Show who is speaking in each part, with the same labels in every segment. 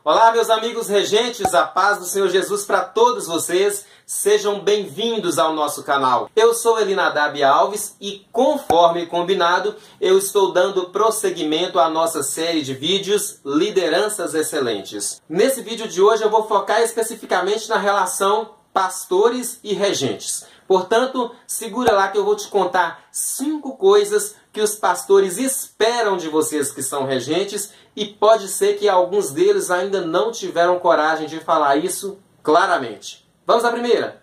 Speaker 1: Olá, meus amigos regentes, a paz do Senhor Jesus para todos vocês. Sejam bem-vindos ao nosso canal. Eu sou Elinadab Alves e, conforme combinado, eu estou dando prosseguimento à nossa série de vídeos Lideranças Excelentes. Nesse vídeo de hoje eu vou focar especificamente na relação pastores e regentes. Portanto, segura lá que eu vou te contar 5 coisas que os pastores esperam de vocês que são regentes e pode ser que alguns deles ainda não tiveram coragem de falar isso claramente. Vamos à primeira!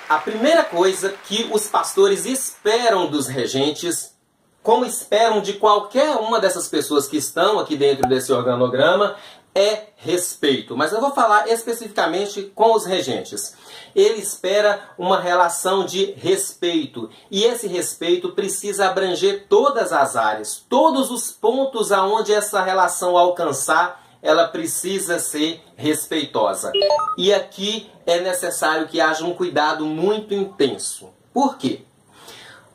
Speaker 1: A primeira coisa que os pastores esperam dos regentes, como esperam de qualquer uma dessas pessoas que estão aqui dentro desse organograma, é respeito. Mas eu vou falar especificamente com os regentes. Ele espera uma relação de respeito. E esse respeito precisa abranger todas as áreas, todos os pontos aonde essa relação alcançar, ela precisa ser respeitosa. E aqui é necessário que haja um cuidado muito intenso. Por quê?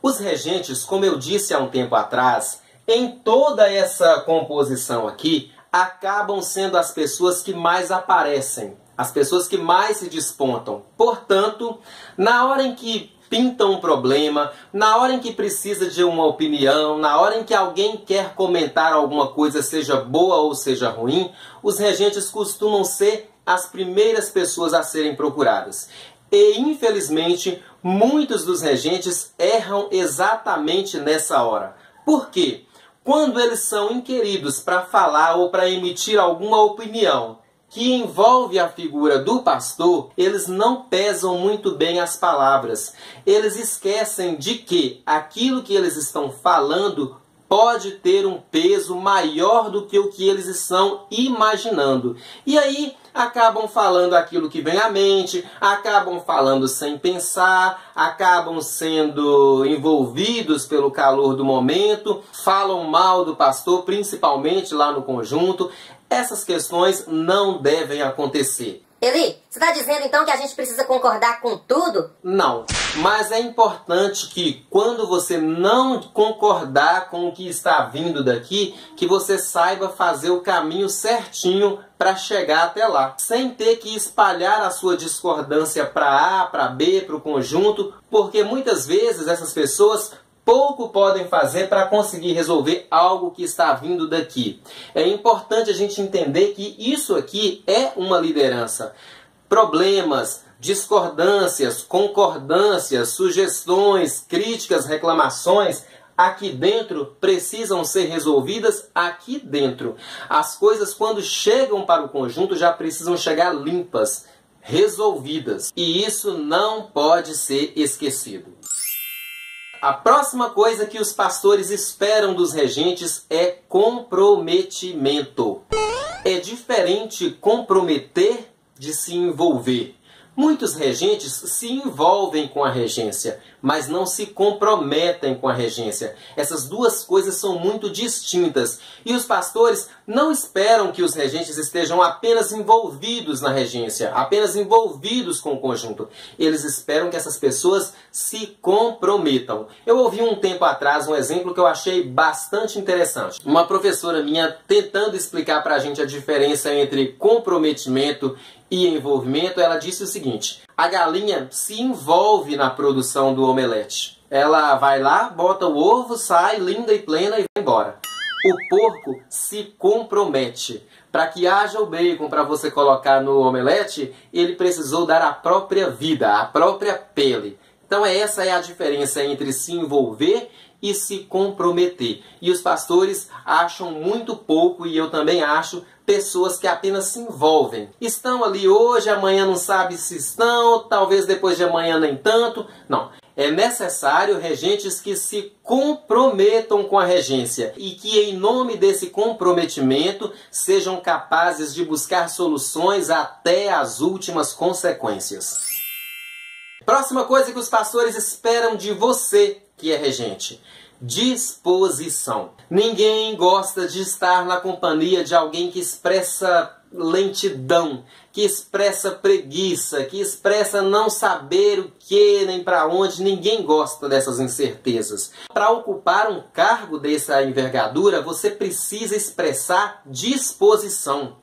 Speaker 1: Os regentes, como eu disse há um tempo atrás, em toda essa composição aqui, acabam sendo as pessoas que mais aparecem, as pessoas que mais se despontam. Portanto, na hora em que pintam um problema, na hora em que precisa de uma opinião, na hora em que alguém quer comentar alguma coisa, seja boa ou seja ruim, os regentes costumam ser as primeiras pessoas a serem procuradas. E, infelizmente, muitos dos regentes erram exatamente nessa hora. Por quê? Quando eles são inquiridos para falar ou para emitir alguma opinião que envolve a figura do pastor, eles não pesam muito bem as palavras. Eles esquecem de que aquilo que eles estão falando pode ter um peso maior do que o que eles estão imaginando. E aí acabam falando aquilo que vem à mente, acabam falando sem pensar, acabam sendo envolvidos pelo calor do momento, falam mal do pastor, principalmente lá no conjunto. Essas questões não devem acontecer.
Speaker 2: Eli, você está dizendo então que a gente precisa concordar com tudo?
Speaker 1: Não, mas é importante que quando você não concordar com o que está vindo daqui, que você saiba fazer o caminho certinho para chegar até lá, sem ter que espalhar a sua discordância para A, para B, para o conjunto, porque muitas vezes essas pessoas pouco podem fazer para conseguir resolver algo que está vindo daqui. É importante a gente entender que isso aqui é uma liderança. Problemas, discordâncias, concordâncias, sugestões, críticas, reclamações, aqui dentro precisam ser resolvidas aqui dentro. As coisas, quando chegam para o conjunto, já precisam chegar limpas, resolvidas. E isso não pode ser esquecido. A próxima coisa que os pastores esperam dos regentes é comprometimento. É diferente comprometer de se envolver. Muitos regentes se envolvem com a regência, mas não se comprometem com a regência. Essas duas coisas são muito distintas. E os pastores não esperam que os regentes estejam apenas envolvidos na regência, apenas envolvidos com o conjunto. Eles esperam que essas pessoas se comprometam. Eu ouvi um tempo atrás um exemplo que eu achei bastante interessante. Uma professora minha tentando explicar para a gente a diferença entre comprometimento e envolvimento, ela disse o seguinte: a galinha se envolve na produção do omelete. Ela vai lá, bota o ovo, sai linda e plena e vai embora. O porco se compromete. Para que haja o bacon para você colocar no omelete, ele precisou dar a própria vida, a própria pele. Então essa é a diferença entre se envolver e se comprometer. E os pastores acham muito pouco, e eu também acho, pessoas que apenas se envolvem. Estão ali hoje, amanhã não sabe se estão, talvez depois de amanhã nem tanto. Não. É necessário regentes que se comprometam com a regência e que, em nome desse comprometimento, sejam capazes de buscar soluções até as últimas consequências. Próxima coisa que os pastores esperam de você, que é regente: disposição. Ninguém gosta de estar na companhia de alguém que expressa lentidão, que expressa preguiça, que expressa não saber o que nem para onde. Ninguém gosta dessas incertezas. Para ocupar um cargo dessa envergadura, você precisa expressar disposição.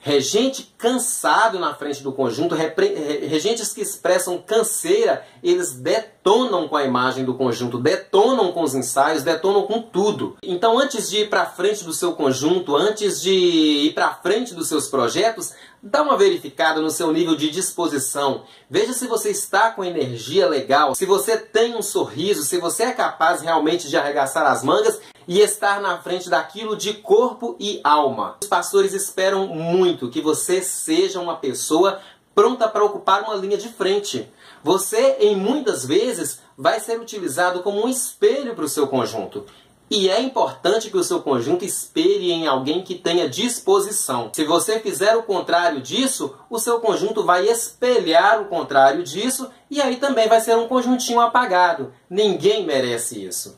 Speaker 1: Regente cansado na frente do conjunto, regentes que expressam canseira, eles detonam com a imagem do conjunto, detonam com os ensaios, detonam com tudo. Então, antes de ir para frente do seu conjunto, antes de ir para frente dos seus projetos, dá uma verificada no seu nível de disposição. Veja se você está com energia legal, se você tem um sorriso, se você é capaz realmente de arregaçar as mangas e estar na frente daquilo de corpo e alma. Os pastores esperam muito que você seja uma pessoa pronta para ocupar uma linha de frente. Você, em muitas vezes, vai ser utilizado como um espelho para o seu conjunto. E é importante que o seu conjunto espelhe em alguém que tenha disposição. Se você fizer o contrário disso, o seu conjunto vai espelhar o contrário disso e aí também vai ser um conjuntinho apagado. Ninguém merece isso.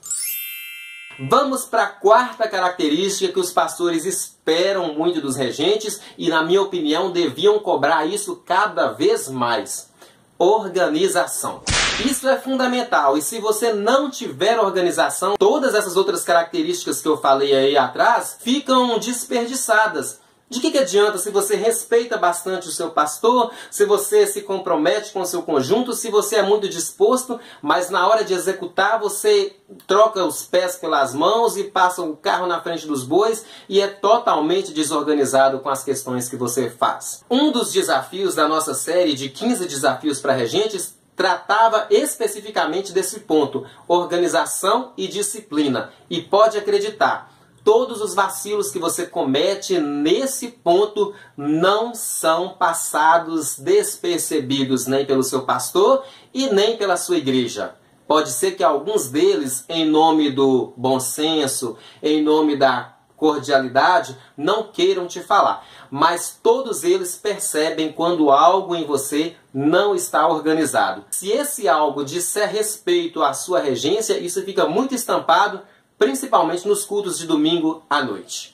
Speaker 1: Vamos para a quarta característica que os pastores esperam muito dos regentes e, na minha opinião, deviam cobrar isso cada vez mais. Organização. Isso é fundamental, e se você não tiver organização, todas essas outras características que eu falei aí atrás ficam desperdiçadas. De que adianta se você respeita bastante o seu pastor, se você se compromete com o seu conjunto, se você é muito disposto, mas na hora de executar você troca os pés pelas mãos e passa o carro na frente dos bois e é totalmente desorganizado com as questões que você faz. Um dos desafios da nossa série de 15 desafios para regentes tratava especificamente desse ponto, organização e disciplina. E pode acreditar, todos os vacilos que você comete nesse ponto não são passados despercebidos nem pelo seu pastor e nem pela sua igreja. Pode ser que alguns deles, em nome do bom senso, em nome da cordialidade, não queiram te falar. Mas todos eles percebem quando algo em você não está organizado. Se esse algo disser respeito à sua regência, isso fica muito estampado, principalmente nos cultos de domingo à noite.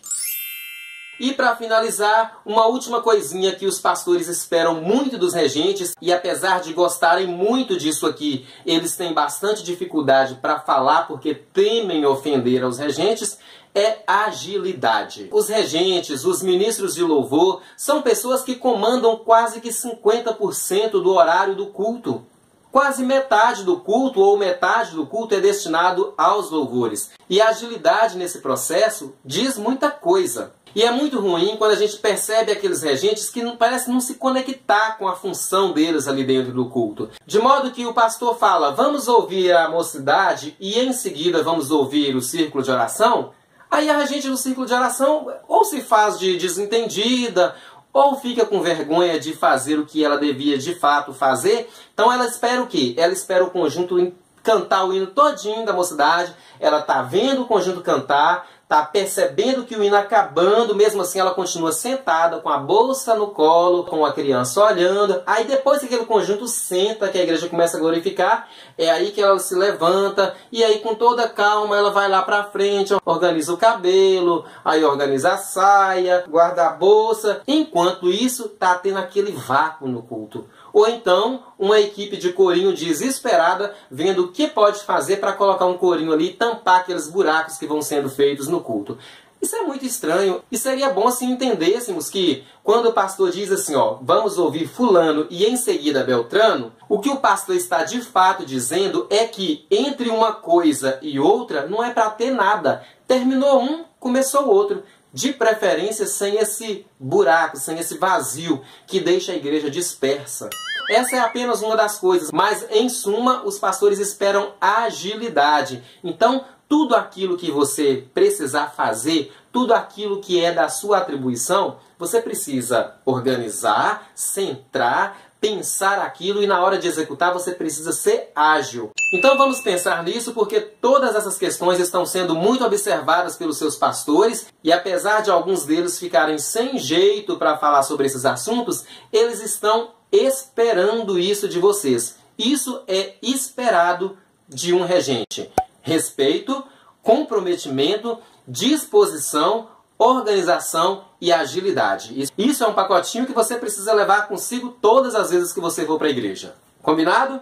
Speaker 1: E para finalizar, uma última coisinha que os pastores esperam muito dos regentes, e apesar de gostarem muito disso aqui, eles têm bastante dificuldade para falar porque temem ofender aos regentes, é agilidade. Os regentes, os ministros de louvor, são pessoas que comandam quase que 50% do horário do culto. Quase metade do culto ou metade do culto é destinado aos louvores. E a agilidade nesse processo diz muita coisa. E é muito ruim quando a gente percebe aqueles regentes que parecem não se conectar com a função deles ali dentro do culto. De modo que o pastor fala, vamos ouvir a mocidade e em seguida vamos ouvir o círculo de oração. Aí a regente do círculo de oração ou se faz de desentendida, ou fica com vergonha de fazer o que ela devia de fato fazer. Então ela espera o quê? Ela espera o conjunto cantar o hino todinho da mocidade, ela está vendo o conjunto cantar, está percebendo que o hino acabando, mesmo assim ela continua sentada com a bolsa no colo, com a criança olhando. Aí depois que aquele conjunto senta, que a igreja começa a glorificar, é aí que ela se levanta e aí com toda calma ela vai lá para frente, organiza o cabelo, aí organiza a saia, guarda a bolsa. Enquanto isso, está tendo aquele vácuo no culto. Ou então, uma equipe de corinho desesperada vendo o que pode fazer para colocar um corinho ali e tampar aqueles buracos que vão sendo feitos no culto. Isso é muito estranho. E seria bom se entendêssemos que quando o pastor diz assim, ó, vamos ouvir fulano e em seguida Beltrano, o que o pastor está de fato dizendo é que entre uma coisa e outra não é para ter nada. Terminou um, começou o outro. De preferência sem esse buraco, sem esse vazio que deixa a igreja dispersa. Essa é apenas uma das coisas, mas em suma os pastores esperam agilidade. Então tudo aquilo que você precisar fazer, tudo aquilo que é da sua atribuição, você precisa organizar, centrar, pensar aquilo e na hora de executar você precisa ser ágil. Então vamos pensar nisso porque todas essas questões estão sendo muito observadas pelos seus pastores e apesar de alguns deles ficarem sem jeito para falar sobre esses assuntos, eles estão esperando isso de vocês. Isso é esperado de um regente. Respeito, comprometimento, disposição, organização e agilidade. Isso é um pacotinho que você precisa levar consigo todas as vezes que você for para a igreja. Combinado?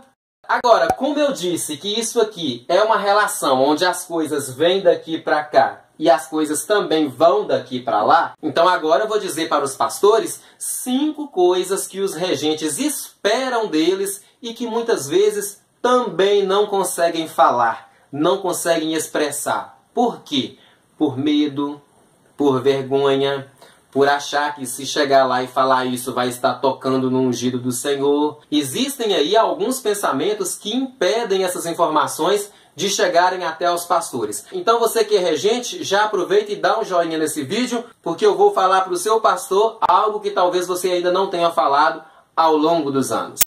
Speaker 1: Agora, como eu disse que isso aqui é uma relação onde as coisas vêm daqui para cá e as coisas também vão daqui para lá, então agora eu vou dizer para os pastores 5 coisas que os regentes esperam deles e que muitas vezes também não conseguem falar, não conseguem expressar. Por quê? Por medo, por vergonha, por achar que se chegar lá e falar isso vai estar tocando no ungido do Senhor. Existem aí alguns pensamentos que impedem essas informações de chegarem até aos pastores. Então você que é regente, já aproveita e dá um joinha nesse vídeo, porque eu vou falar para o seu pastor algo que talvez você ainda não tenha falado ao longo dos anos.